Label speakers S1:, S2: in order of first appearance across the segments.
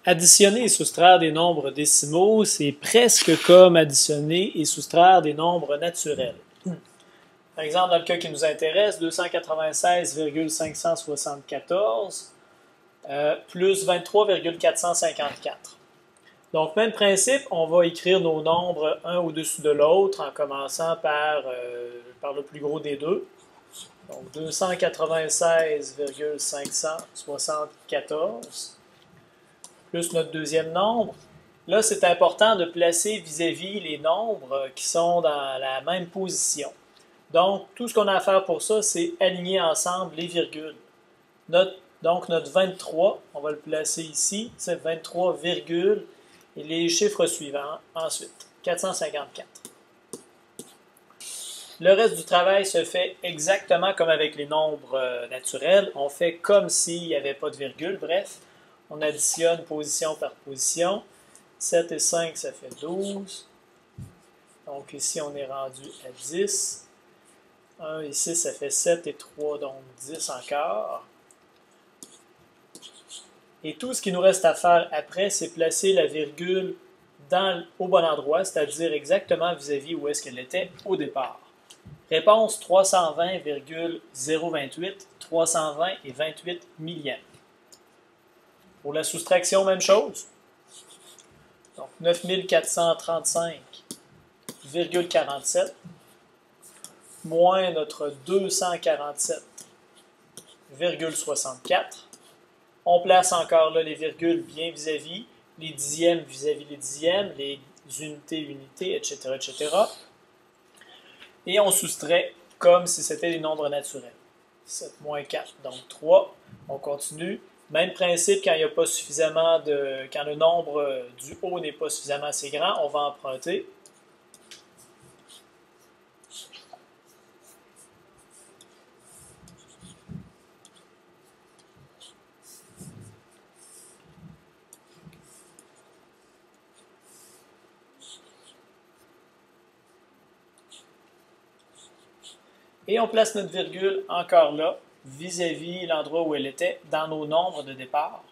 S1: Additionner et soustraire des nombres décimaux, c'est presque comme additionner et soustraire des nombres naturels. Par exemple, dans le cas qui nous intéresse, 296,574 plus 23,454. Donc, même principe, on va écrire nos nombres un au-dessus de l'autre en commençant par le plus gros des deux. Donc, 296,574 plus notre deuxième nombre. Là, c'est important de placer vis-à-vis les nombres qui sont dans la même position. Donc, tout ce qu'on a à faire pour ça, c'est aligner ensemble les virgules. Donc, notre 23, on va le placer ici, c'est 23, et les chiffres suivants ensuite, 454. Le reste du travail se fait exactement comme avec les nombres naturels. On fait comme s'il n'y avait pas de virgule. Bref, on additionne position par position. 7 et 5, ça fait 12. Donc ici, on est rendu à 10. 1 et 6, ça fait 7 et 3, donc 10 encore. Et tout ce qui nous reste à faire après, c'est placer la virgule au bon endroit, c'est-à-dire exactement vis-à-vis où est-ce qu'elle était au départ. Réponse 320,028, 320 et 28 millièmes. Pour la soustraction, même chose. Donc 9435,47 moins notre 247,64. On place encore là les virgules bien vis-à-vis, les dixièmes vis-à-vis les dixièmes, les unités, etc., etc. Et on soustrait comme si c'était des nombres naturels. 7 moins 4, donc 3. On continue. Même principe, quand il n'y a pas suffisamment de. Quand le nombre du haut n'est pas suffisamment assez grand, on va emprunter. Et on place notre virgule encore là, vis-à-vis l'endroit où elle était dans nos nombres de départ.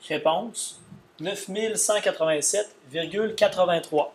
S1: Réponse 9187,83.